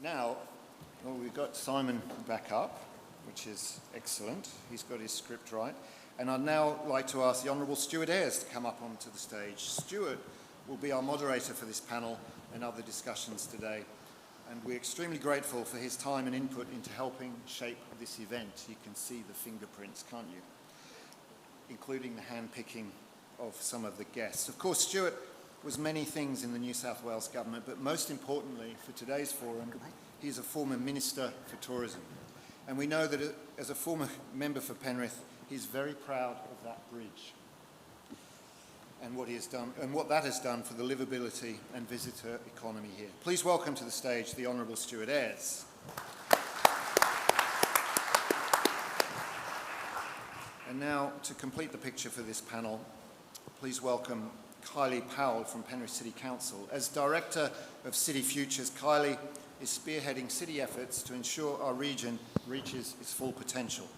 Now, well, we've got Simon back up, which is excellent. He's got his script right. And I'd now like to ask the Honourable Stuart Ayres to come up onto the stage. Stuart will be our moderator for this panel and other discussions today. And we're extremely grateful for his time and input into helping shape this event. You can see the fingerprints, can't you? Including the hand-picking of some of the guests. Of course, Stuart was many things in the New South Wales government, but most importantly for today's forum, he's a former Minister for Tourism. And we know that as a former member for Penrith, he's very proud of that bridge and what he has done, and what that has done for the livability and visitor economy here. Please welcome to the stage the Honourable Stuart Ayres. And now, to complete the picture for this panel, please welcome Kylie Powell from Penrith City Council. As Director of City Futures, Kylie is spearheading city efforts to ensure our region reaches its full potential.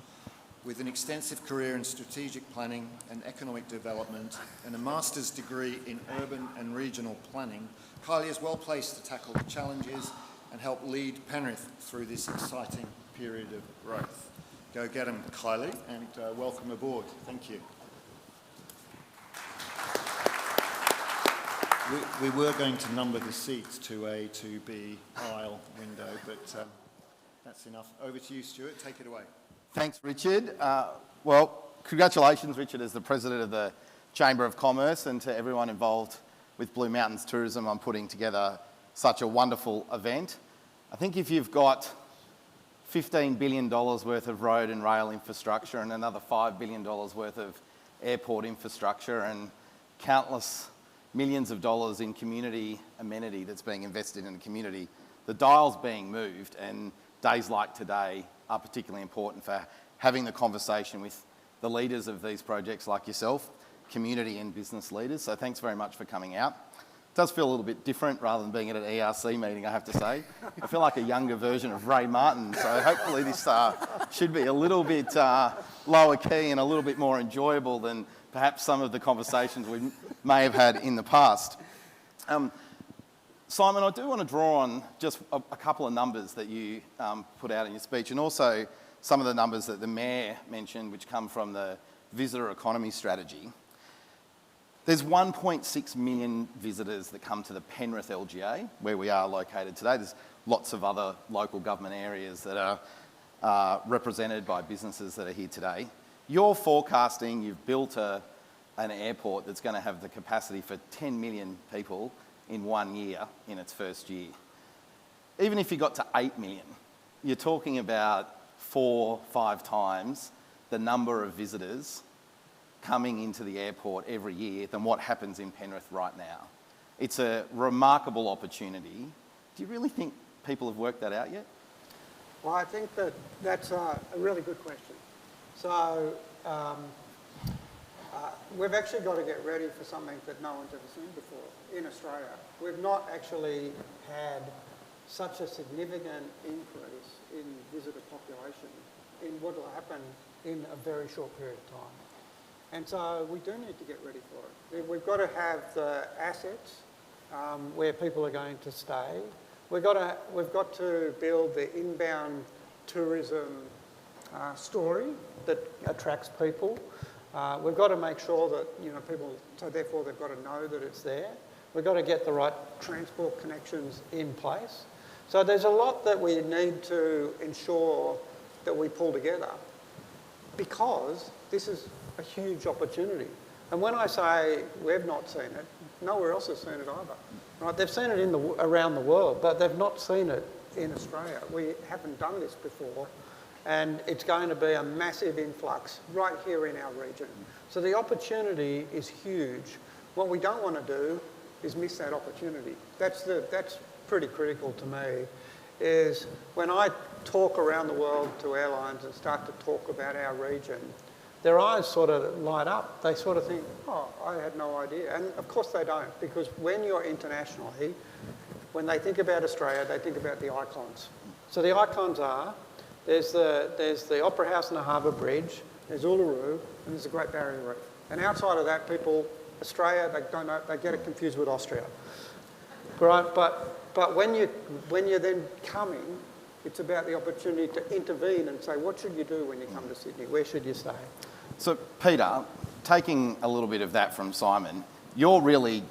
With an extensive career in strategic planning and economic development and a master's degree in urban and regional planning, Kylie is well placed to tackle the challenges and help lead Penrith through this exciting period of growth. Go get 'em, Kylie, and welcome aboard. Thank you. We were going to number the seats to A, to B, aisle, window, but that's enough. Over to you, Stuart. Take it away. Thanks, Richard. Well, congratulations, Richard, as the President of the Chamber of Commerce, and to everyone involved with Blue Mountains Tourism on putting together such a wonderful event. I think if you've got $15 billion worth of road and rail infrastructure and another $5 billion worth of airport infrastructure and countless millions of dollars in community amenity that's being invested in the community, the dial's being moved, and days like today are particularly important for having the conversation with the leaders of these projects like yourself, community and business leaders. So thanks very much for coming out. It does feel a little bit different rather than being at an ERC meeting, I have to say. I feel like a younger version of Ray Martin, so hopefully this should be a little bit lower key and a little bit more enjoyable than perhaps some of the conversations we may have had in the past. Simon, I do want to draw on just a couple of numbers that you put out in your speech, and also some of the numbers that the Mayor mentioned, which come from the visitor economy strategy. There's 1.6 million visitors that come to the Penrith LGA, where we are located today. There's lots of other local government areas that are represented by businesses that are here today. You're forecasting, you've built an airport that's going to have the capacity for 10 million people in 1 year in its first year. Even if you got to 8 million, you're talking about 4-5 times the number of visitors coming into the airport every year than what happens in Penrith right now. It's a remarkable opportunity. Do you really think people have worked that out yet? Well, I think that's a really good question. So we've actually got to get ready for something that no one's ever seen before in Australia. We've not actually had such a significant increase in visitor population in what will happen in a very short period of time. And so we do need to get ready for it. We've got to have the assets where people are going to stay. We've got to build the inbound tourism story that attracts people. We've got to make sure that people, so therefore they've got to know that it's there. We've got to get the right transport connections in place. So there's a lot that we need to ensure that we pull together, because this is a huge opportunity. And when I say we've not seen it, nowhere else has seen it either. Right? They've seen it around the world, but they've not seen it in Australia. We haven't done this before, and it's going to be a massive influx right here in our region. So the opportunity is huge. What we don't want to do is miss that opportunity. That's pretty critical to me, is when I talk around the world to airlines and start to talk about our region, their eyes sort of light up. They sort of think, oh, I had no idea. And of course they don't, because when you're internationally, when they think about Australia, they think about the icons. So the icons are, there's the Opera House and the Harbour Bridge, there's Uluru, and there's the Great Barrier Reef. And outside of that, people, Australia, they don't know, they get it confused with Austria. Right? But But when you're then coming, it's about the opportunity to intervene and say, what should you do when you come to Sydney? Where should you stay? So, Peter, taking a little bit of that from Simon, you're the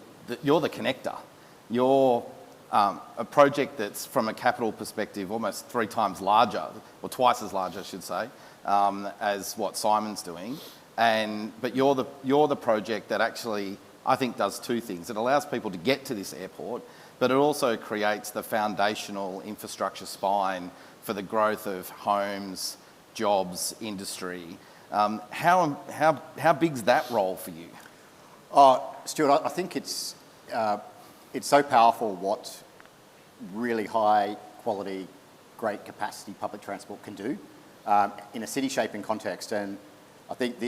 connector. You're a project that's, from a capital perspective, almost 3 times larger, or twice as large, I should say, as what Simon's doing. But you're the project that actually, I think, does 2 things. It allows people to get to this airport, but it also creates the foundational infrastructure spine for the growth of homes, jobs, industry. How big's that role for you? Stuart, I think it's so powerful what really high quality, great capacity public transport can do in a city shaping context. And I think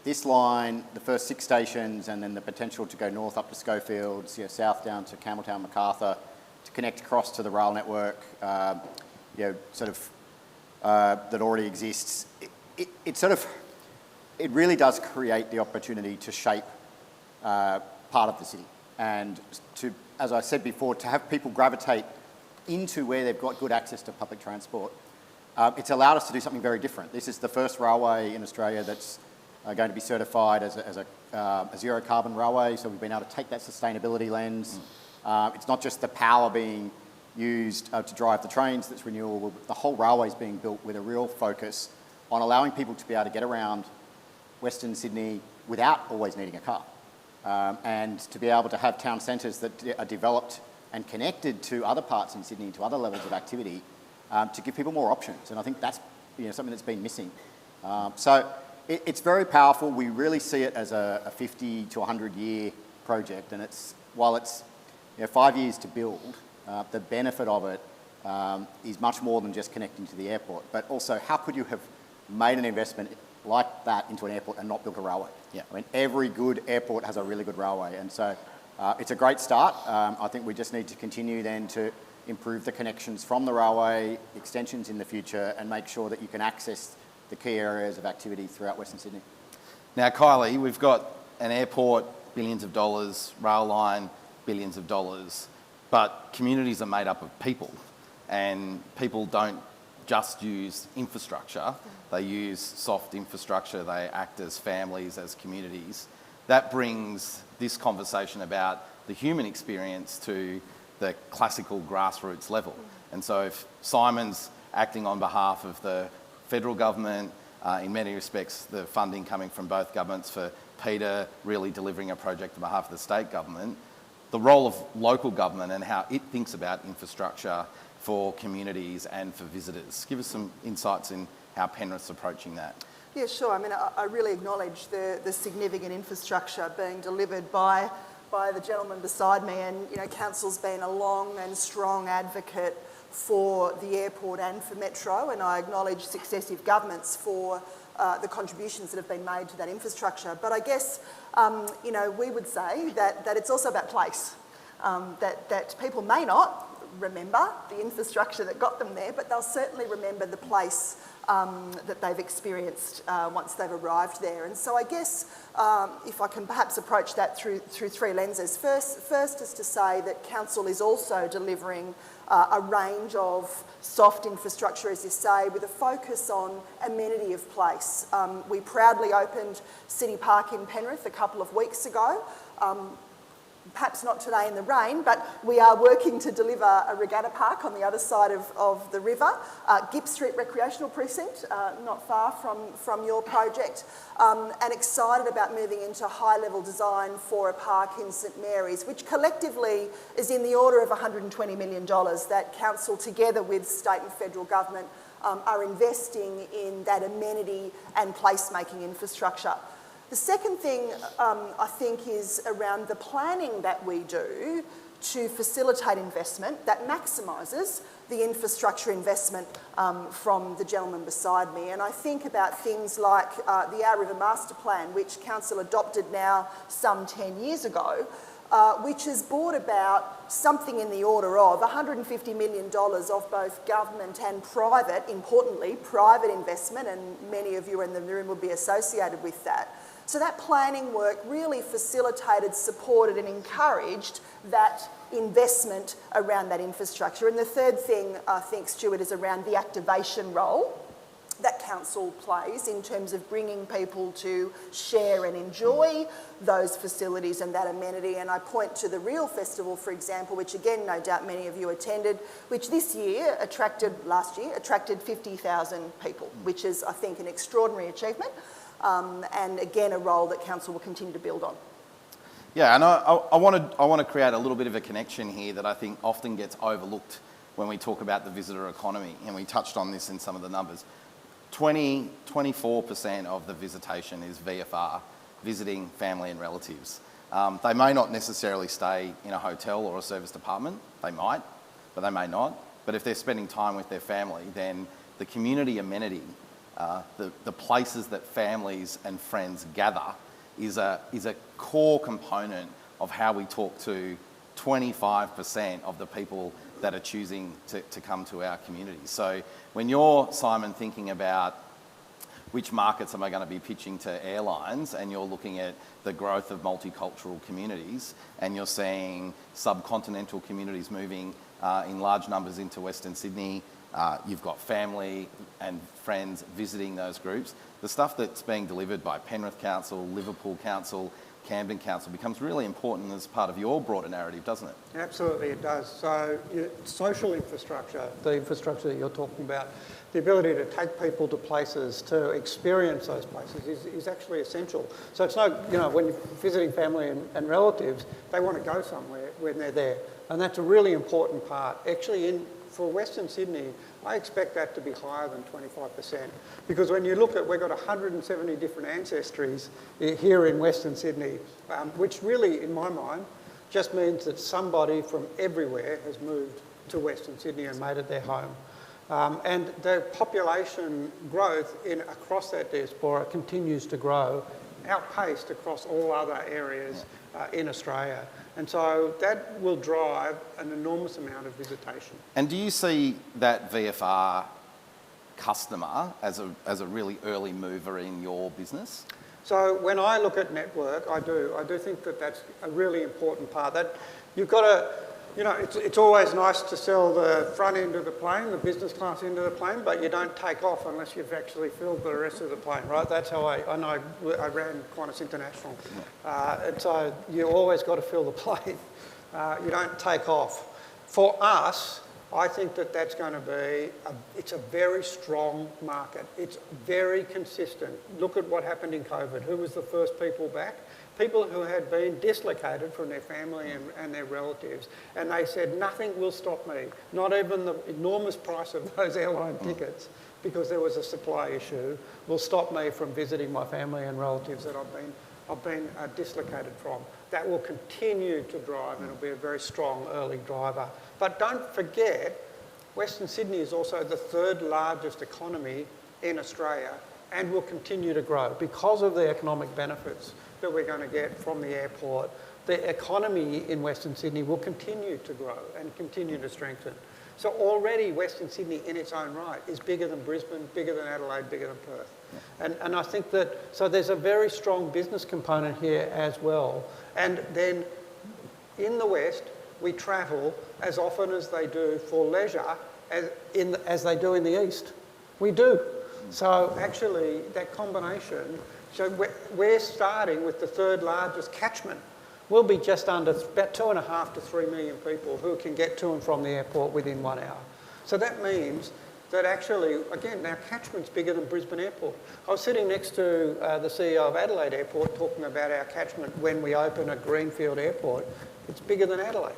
this line, the first 6 stations, and then the potential to go north up to Schofield, south down to Campbelltown, Macarthur, to connect across to the rail network, that already exists. It really does create the opportunity to shape part of the city, and to, as I said before, to have people gravitate into where they've got good access to public transport. It's allowed us to do something very different. This is the first railway in Australia that's going to be certified as a zero carbon railway, so we've been able to take that sustainability lens. It's not just the power being used to drive the trains that's renewable, but the whole railway is being built with a real focus on allowing people to be able to get around Western Sydney without always needing a car, and to be able to have town centres that are developed and connected to other parts in Sydney, to other levels of activity, to give people more options. And I think that's something that's been missing. So it's very powerful. We really see it as a 50 to 100 year project, and while it's 5 years to build, the benefit of it is much more than just connecting to the airport, but also how could you have made an investment like that into an airport and not built a railway? Yeah. I mean, every good airport has a really good railway, and so it's a great start. I think we just need to continue then to improve the connections from the railway, extensions in the future, and make sure that you can access the key areas of activity throughout Western Sydney. Now, Kylie, we've got an airport, billions of dollars, rail line, billions of dollars, but communities are made up of people, and people don't just use infrastructure, they use soft infrastructure, they act as families, as communities. That brings this conversation about the human experience to the classical grassroots level. And so if Simon's acting on behalf of the federal government, in many respects the funding coming from both governments, for Peter really delivering a project on behalf of the state government, the role of local government and how it thinks about infrastructure for communities and for visitors. Give us some insights in how Penrith's approaching that. Yeah, sure. I mean, I really acknowledge the significant infrastructure being delivered by the gentleman beside me, and Council's been a long and strong advocate for the airport and for Metro, and I acknowledge successive governments for the contributions that have been made to that infrastructure. But I guess, we would say that it's also about place, that people may not remember the infrastructure that got them there, but they'll certainly remember the place that they've experienced once they've arrived there. And so I guess if I can perhaps approach that through 3 lenses. First is to say that Council is also delivering a range of soft infrastructure, as you say, with a focus on amenity of place. We proudly opened City Park in Penrith a couple of weeks ago. Perhaps not today in the rain, but we are working to deliver a regatta park on the other side of the river. Gipp Street Recreational Precinct, not far from your project, and excited about moving into high-level design for a park in St Mary's, which collectively is in the order of $120 million that Council, together with state and federal government, are investing in that amenity and placemaking infrastructure. The second thing, I think, is around the planning that we do to facilitate investment that maximises the infrastructure investment from the gentleman beside me. And I think about things like the Our River Master Plan, which Council adopted now some 10 years ago, which has brought about something in the order of $150 million of both government and private, importantly, private investment, and many of you in the room will be associated with that. So that planning work really facilitated, supported and encouraged that investment around that infrastructure. And the third thing, I think, Stuart, is around the activation role that council plays in terms of bringing people to share and enjoy those facilities and that amenity. And I point to the Real Festival, for example, which again, no doubt many of you attended, which last year attracted 50,000 people, which is, I think, an extraordinary achievement. And again, a role that council will continue to build on. Yeah, and I want to create a little bit of a connection here that I think often gets overlooked when we talk about the visitor economy, and we touched on this in some of the numbers. 24% of the visitation is VFR, visiting family and relatives. They may not necessarily stay in a hotel or a serviced apartment. They might, but they may not. But if they're spending time with their family, then the community amenity, the places that families and friends gather is a core component of how we talk to 25% of the people that are choosing to come to our community. So when you're, Simon, thinking about which markets am I going to be pitching to airlines, and you're looking at the growth of multicultural communities, and you're seeing subcontinental communities moving in large numbers into Western Sydney, you've got family and friends visiting those groups. The stuff that's being delivered by Penrith Council, Liverpool Council, Camden Council becomes really important as part of your broader narrative, doesn't it? Absolutely, it does. So social infrastructure, the infrastructure that you're talking about, the ability to take people to places, to experience those places is actually essential. So it's no, when you're visiting family and relatives, they want to go somewhere when they're there. And that's a really important part. Actually, for Western Sydney, I expect that to be higher than 25%. Because when you look at, we've got 170 different ancestries here in Western Sydney, which really, in my mind, just means that somebody from everywhere has moved to Western Sydney and made it their home. And the population growth across that diaspora continues to grow, outpaced across all other areas in Australia. And so that will drive an enormous amount of visitation. And do you see that VFR customer as a really early mover in your business? So when I look at network, I do think that that's a really important part. That you've got to, it's always nice to sell the front end of the plane, the business class end of the plane, but you don't take off unless you've actually filled the rest of the plane, right? That's how I know I ran Qantas International. And so you always got to fill the plane. You don't take off. For us, I think that that's going to be, it's a very strong market. It's very consistent. Look at what happened in COVID. Who was the first people back? People who had been dislocated from their family and their relatives. And they said, nothing will stop me, not even the enormous price of those airline tickets, because there was a supply issue, will stop me from visiting my family and relatives that I've been dislocated from. That will continue to drive, and it'll be a very strong early driver. But don't forget, Western Sydney is also the third largest economy in Australia and will continue to grow because of the economic benefits that we're going to get from the airport. The economy in Western Sydney will continue to grow and continue to strengthen. So already Western Sydney in its own right is bigger than Brisbane, bigger than Adelaide, bigger than Perth. Yeah. And I think that, so there's a very strong business component here as well. And then in the West, we travel as often as they do for leisure as they do in the East. We do. So actually that combination, so we're starting with the third largest catchment. We'll be just under about 2.5 to 3 million people who can get to and from the airport within 1 hour. So that means that actually, again, our catchment's bigger than Brisbane Airport. I was sitting next to the CEO of Adelaide Airport talking about our catchment when we open a greenfield airport. It's bigger than Adelaide.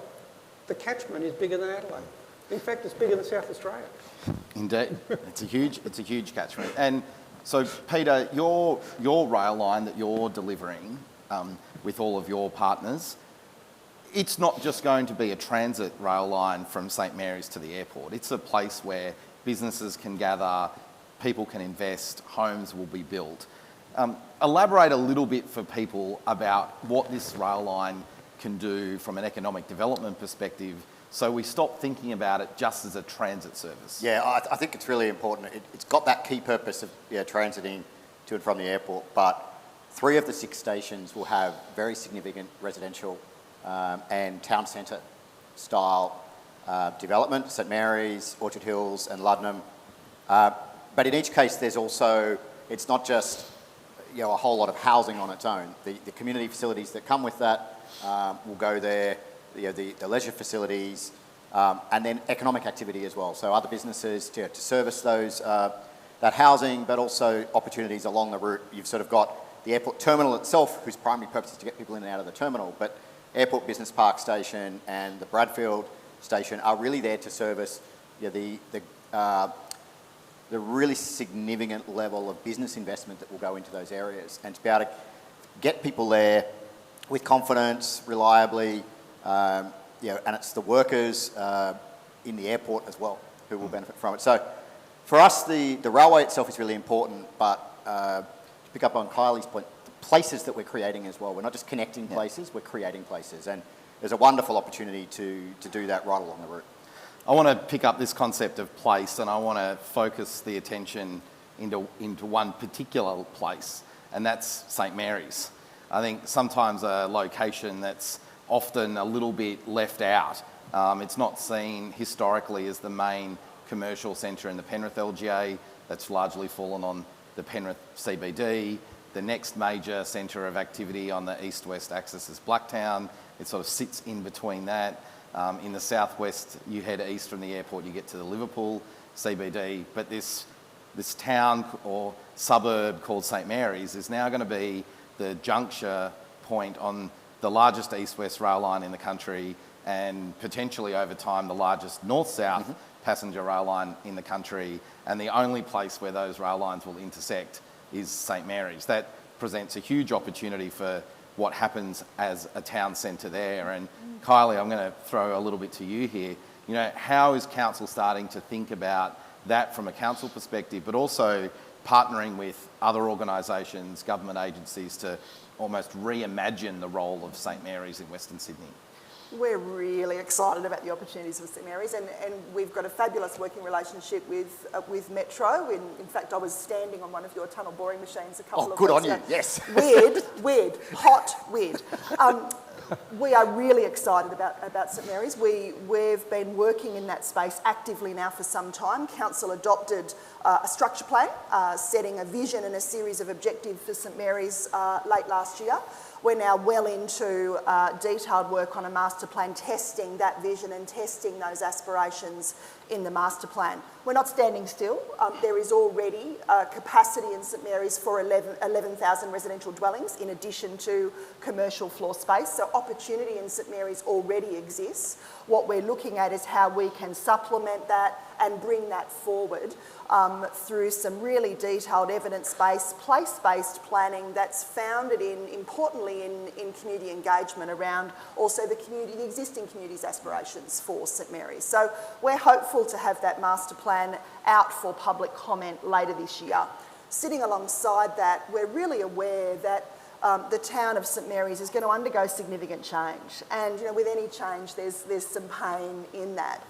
The catchment is bigger than Adelaide. In fact, it's bigger than South Australia. Indeed, it's a huge catchment. And so, Peter, your rail line that you're delivering with all of your partners, it's not just going to be a transit rail line from St Mary's to the airport. It's a place where businesses can gather, people can invest, homes will be built. Elaborate a little bit for people about what this rail line can do from an economic development perspective, so we stop thinking about it just as a transit service. Yeah, I think it's really important. It's got that key purpose of transiting to and from the airport, but 3 of the 6 stations will have very significant residential and town centre style development, St Mary's, Orchard Hills and Luddenham. But in each case, there's also, it's not just a whole lot of housing on its own. The community facilities that come with that will go there, the leisure facilities, and then economic activity as well. So other businesses to service those, that housing, but also opportunities along the route. You've sort of got the airport terminal itself, whose primary purpose is to get people in and out of the terminal, but Airport Business Park Station and the Bradfield Station are really there to service the really significant level of business investment that will go into those areas, and to be able to get people there with confidence, reliably, and it's the workers in the airport as well who will benefit from it. So for us, the railway itself is really important, but to pick up on Kylie's point, the places that we're creating as well. We're not just connecting places, we're creating places, and there's a wonderful opportunity to do that right along the route. I want to pick up this concept of place, and I want to focus the attention into one particular place, and that's St Mary's. I think sometimes a location that's often a little bit left out. It's not seen historically as the main commercial centre in the Penrith LGA. That's largely fallen on the Penrith CBD. The next major centre of activity on the east-west axis is Blacktown. It sort of sits in between that. In the southwest, you head east from the airport, you get to the Liverpool CBD. But this town or suburb called St Mary's is now going to be the juncture point on the largest east-west rail line in the country, and potentially over time the largest north-south passenger rail line in the country, and the only place where those rail lines will intersect is St Mary's. That presents a huge opportunity for what happens as a town centre there. And Kylie, I'm going to throw a little bit to you here. How is council starting to think about that from a council perspective, but also partnering with other organisations, government agencies, to almost reimagine the role of St Mary's in Western Sydney? We're really excited about the opportunities of St Mary's, and we've got a fabulous working relationship with Metro. In fact, I was standing on one of your tunnel boring machines a couple of weeks ago. Oh, good on you, yes. Weird, hot, weird. We are really excited about St Mary's. We've been working in that space actively now for some time. Council adopted a structure plan, setting a vision and a series of objectives for St Mary's late last year. We're now well into detailed work on a master plan, testing that vision and testing those aspirations in the master plan. We're not standing still. There is already capacity in St Mary's for 11,000 residential dwellings in addition to commercial floor space. So opportunity in St Mary's already exists. What we're looking at is how we can supplement that and bring that forward through some really detailed evidence-based, place-based planning that's founded importantly in community engagement around also the existing community's aspirations for St Mary's. So we're hopeful to have that master plan out for public comment later this year. Sitting alongside that, we're really aware that the town of St Mary's is going to undergo significant change, and with any change there's some pain in that.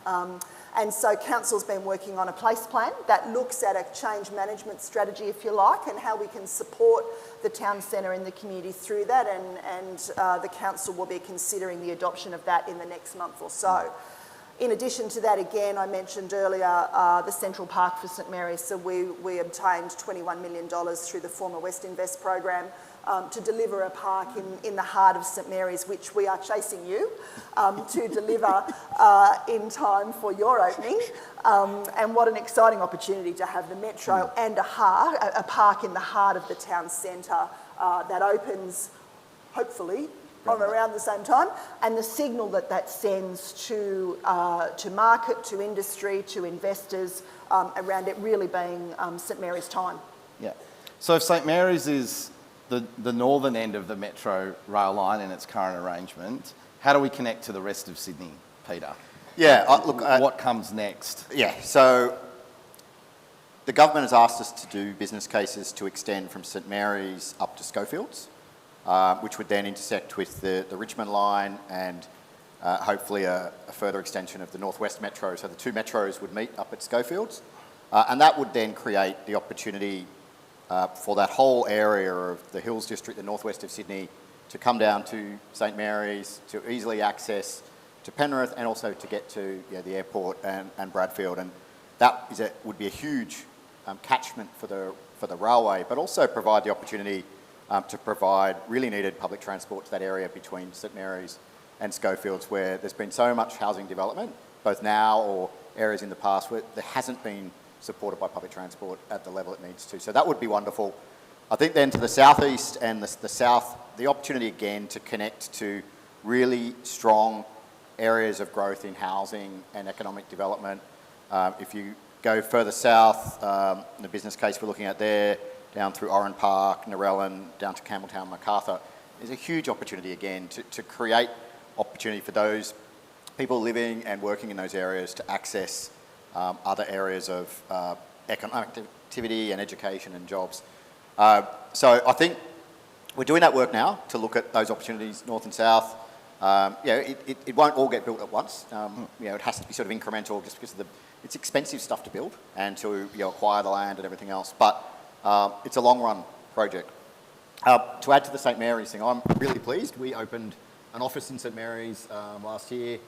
And so council's been working on a place plan that looks at a change management strategy, if you like, and how we can support the town centre and the community through that, and the council will be considering the adoption of that in the next month or so. In addition to that, again, I mentioned earlier the Central Park for St Mary's. So we obtained $21 million through the former West Invest program to deliver a park in the heart of St Mary's, which we are chasing you to deliver in time for your opening. And what an exciting opportunity to have the Metro and a park in the heart of the town centre that opens, hopefully, on around the same time, and the signal that sends to market, to industry, to investors around it really being St Mary's time. Yeah. So if St Mary's is the northern end of the Metro rail line in its current arrangement, how do we connect to the rest of Sydney, Peter? Yeah, what comes next? Yeah, so the government has asked us to do business cases to extend from St Mary's up to Schofields, which would then intersect with the Richmond line and hopefully a further extension of the Northwest Metro. So the two metros would meet up at Schofields, and that would then create the opportunity for that whole area of the Hills District, the northwest of Sydney, to come down to St Mary's, to easily access to Penrith, and also to get to the airport and Bradfield. And that would be a huge catchment for the railway, but also provide the opportunity to provide really needed public transport to that area between St Mary's and Schofields, where there's been so much housing development, both now or areas in the past, where there hasn't been supported by public transport at the level it needs to. So that would be wonderful. I think then to the southeast and the south, the opportunity again to connect to really strong areas of growth in housing and economic development. If you go further south, the business case we're looking at there, down through Oran Park, Narellan, down to Campbelltown, Macarthur, there's a huge opportunity again to create opportunity for those people living and working in those areas to access other areas of economic activity and education and jobs. So I think we're doing that work now to look at those opportunities north and south. It won't all get built at once. It has to be sort of incremental, just because it's expensive stuff to build and to acquire the land and everything else. But it's a long run project. To add to the St Mary's thing, I'm really pleased. We opened an office in St Mary's last year,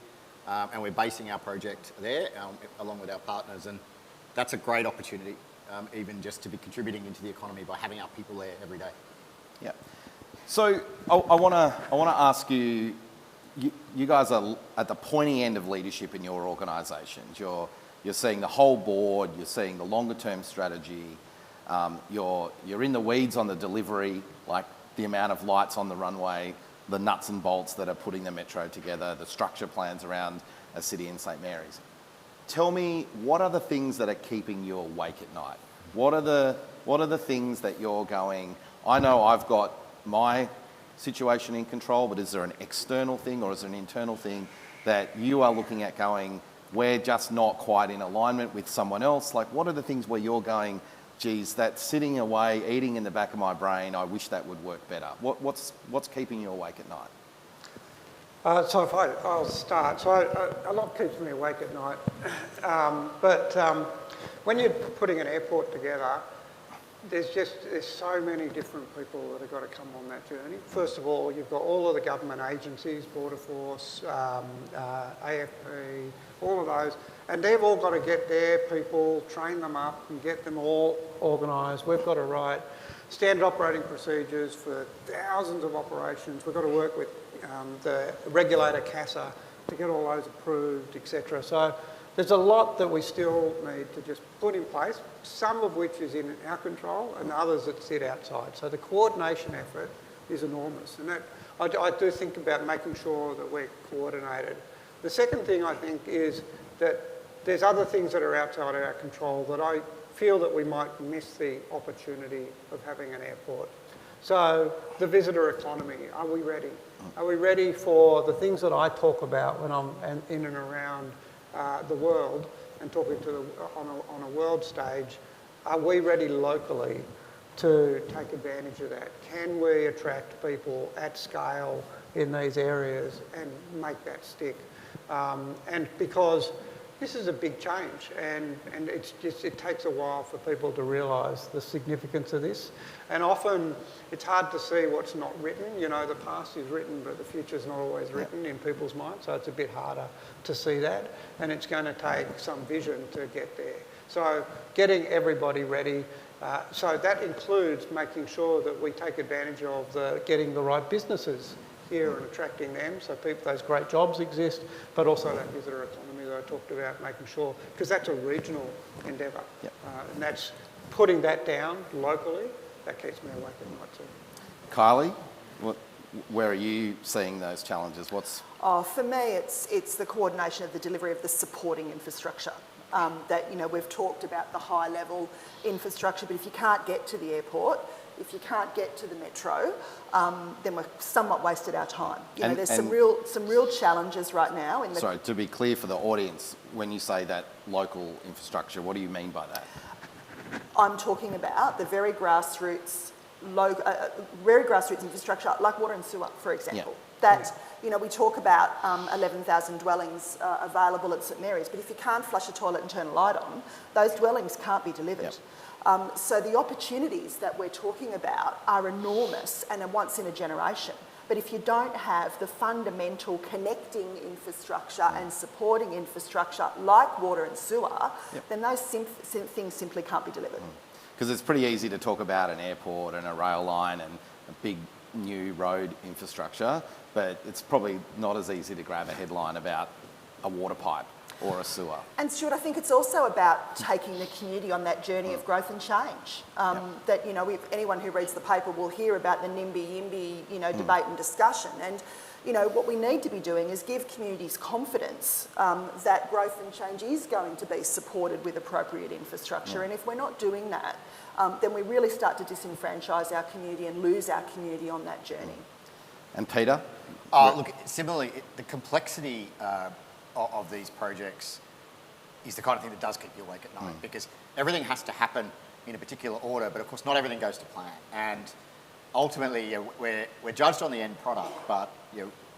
and we're basing our project there along with our partners, and that's a great opportunity, even just to be contributing into the economy by having our people there every day. Yeah. So I want to ask you, you guys are at the pointy end of leadership in your organisations. You're seeing the whole board, you're seeing the longer term strategy, you're in the weeds on the delivery, like the amount of lights on the runway, the nuts and bolts that are putting the metro together, the structure plans around a city in St Mary's. Tell me, what are the things that are keeping you awake at night? What are the things that you're going, I know I've got my situation in control, but is there an external thing or is there an internal thing that you are looking at going, we're just not quite in alignment with someone else? Like, what are the things where you're going, geez, that's sitting away, eating in the back of my brain, I wish that would work better? What's keeping you awake at night? So I'll start. So a lot keeps me awake at night. But when you're putting an airport together, there's so many different people that have got to come on that journey. First of all, you've got all of the government agencies, Border Force, AFP, all of those, and they've all got to get their people, train them up and get them all organised. We've got to write standard operating procedures for thousands of operations. We've got to work with the regulator, CASA, to get all those approved, etc. So there's a lot that we still need to just put in place, some of which is in our control and others that sit outside. So the coordination effort is enormous, and that I do think about making sure that we're coordinated. The second thing I think is that there's other things that are outside our control that I feel that we might miss the opportunity of having an airport. So the visitor economy, are we ready? Are we ready for the things that I talk about when I'm in and around the world and talking to on a world stage? Are we ready locally to take advantage of that? Can we attract people at scale in these areas and make that stick? And because this is a big change, and it takes a while for people to realise the significance of this. And often it's hard to see what's not written. You know, the past is written, but the future's not always written in people's minds, so it's a bit harder to see that. And it's going to take some vision to get there. So getting everybody ready. So that includes making sure that we take advantage of getting the right businesses here and attracting them, so those great jobs exist, but also that visitor economy that I talked about, making sure, because that's a regional endeavour, and that's putting that down locally, that keeps me awake at night too. Kylie, where are you seeing those challenges? For me, it's the coordination of the delivery of the supporting infrastructure. We've talked about the high level infrastructure, but if you can't get to the airport, if you can't get to the metro, then we've somewhat wasted our time. There's some real challenges right now. Sorry, to be clear for the audience, when you say that local infrastructure, what do you mean by that? I'm talking about the very grassroots infrastructure, like water and sewer, for example. We talk about 11,000 dwellings available at St Mary's, but if you can't flush a toilet and turn a light on, those dwellings can't be delivered. So the opportunities that we're talking about are enormous and are once in a generation. But if you don't have the fundamental connecting infrastructure and supporting infrastructure like water and sewer, then those things simply can't be delivered. Because it's pretty easy to talk about an airport and a rail line and a big new road infrastructure, but it's probably not as easy to grab a headline about a water pipe or a sewer. And Stuart, I think it's also about taking the community on that journey of growth and change. That, you know, anyone who reads the paper will hear about the NIMBY-YIMBY, you know, debate and discussion. And, you know, what we need to be doing is give communities confidence that growth and change is going to be supported with appropriate infrastructure. And if we're not doing that, then we really start to disenfranchise our community and lose our community on that journey. And Peter? Look, similarly, the complexity of these projects is the kind of thing that does keep you awake at night, because everything has to happen in a particular order, but of course not everything goes to plan. And ultimately, we're judged on the end product, but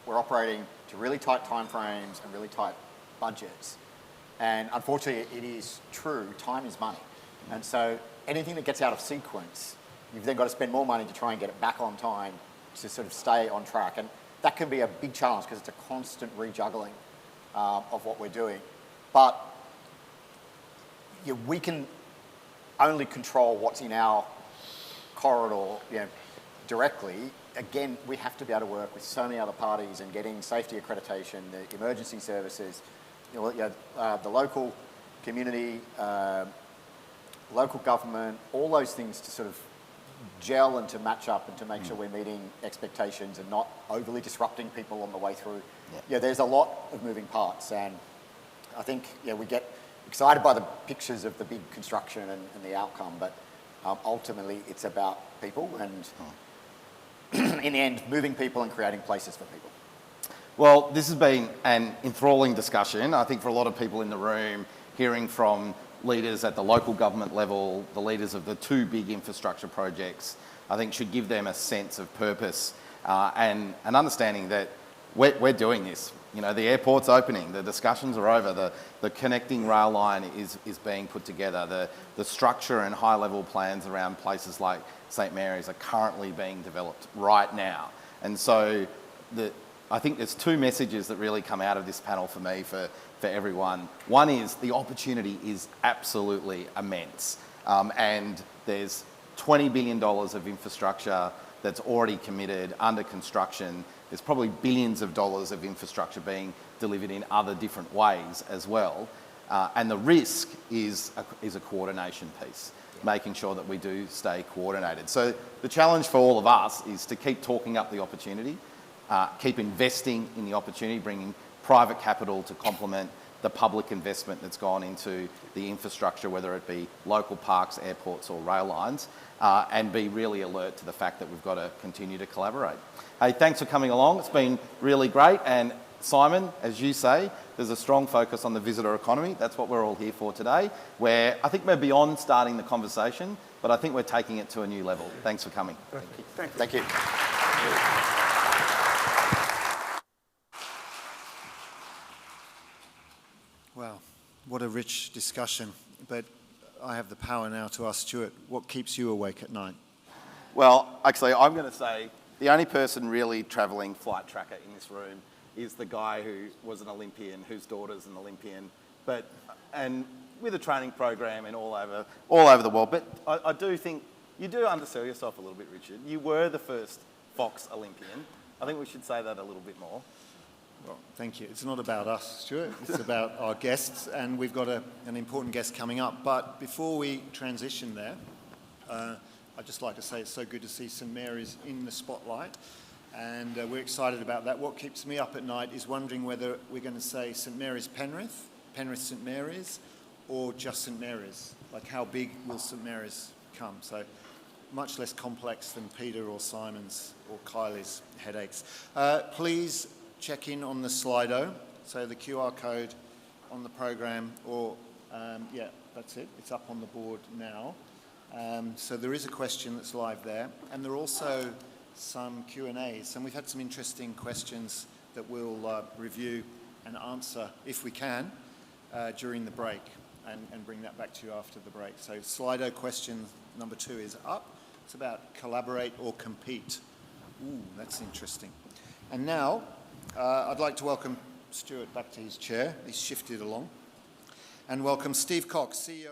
we're operating to really tight timeframes and really tight budgets. And unfortunately, it is true, time is money. And so anything that gets out of sequence, you've then got to spend more money to try and get it back on time to sort of stay on track. And that can be a big challenge because it's a constant rejuggling of what we're doing. But we can only control what's in our corridor directly. Again, we have to be able to work with so many other parties and getting safety accreditation, the emergency services, the local community, local government, all those things to sort of gel and to match up and to make sure we're meeting expectations and not overly disrupting people on the way through. There's a lot of moving parts, and I think we get excited by the pictures of the big construction and the outcome, but ultimately it's about people and in the end, moving people and creating places for people. Well, this has been an enthralling discussion. I think for a lot of people in the room, hearing from leaders at the local government level, the leaders of the two big infrastructure projects, I think should give them a sense of purpose and an understanding that we're doing this. The airport's opening, the discussions are over, the connecting rail line is being put together, the structure and high-level plans around places like St Mary's are currently being developed right now. And so I think there's two messages that really come out of this panel for me, for everyone. One is the opportunity is absolutely immense. And there's $20 billion of infrastructure that's already committed, under construction. There's probably billions of dollars of infrastructure being delivered in other different ways as well. And the risk is a coordination piece, making sure that we do stay coordinated. So the challenge for all of us is to keep talking up the opportunity, keep investing in the opportunity, bringing private capital to complement the public investment that's gone into the infrastructure, whether it be local parks, airports or rail lines, and be really alert to the fact that we've got to continue to collaborate. Hey, thanks for coming along. It's been really great. And Simon, as you say, there's a strong focus on the visitor economy. That's what we're all here for today, where I think we're beyond starting the conversation, but I think we're taking it to a new level. Thanks for coming. Thank you. Wow, what a rich discussion. But I have the power now to ask Stuart, what keeps you awake at night? Well, actually, I'm going to say the only person really travelling flight tracker in this room is the guy who was an Olympian, whose daughter's an Olympian, and with a training program and all over the world. But I do think you do undersell yourself a little bit, Richard. You were the first Fox Olympian. I think we should say that a little bit more. Well, thank you. It's not about us, Stuart. It's about our guests, and we've got an important guest coming up. But before we transition there, I'd just like to say it's so good to see St Mary's in the spotlight, and we're excited about that. What keeps me up at night is wondering whether we're going to say St Mary's Penrith, Penrith St Mary's, or just St Mary's. Like, how big will St Mary's come? So much less complex than Peter or Simon's or Kylie's headaches. Please check in on the Slido, so the QR code on the program, or that's it. It's up on the board now. So there is a question that's live there, and there are also some Q&As, and we've had some interesting questions that we'll review and answer, if we can, during the break. and bring that back to you after the break. So Slido question number 2 is up. It's about collaborate or compete. Ooh, that's interesting. And now I'd like to welcome Stuart back to his chair. He's shifted along. And welcome Steve Cox, CEO.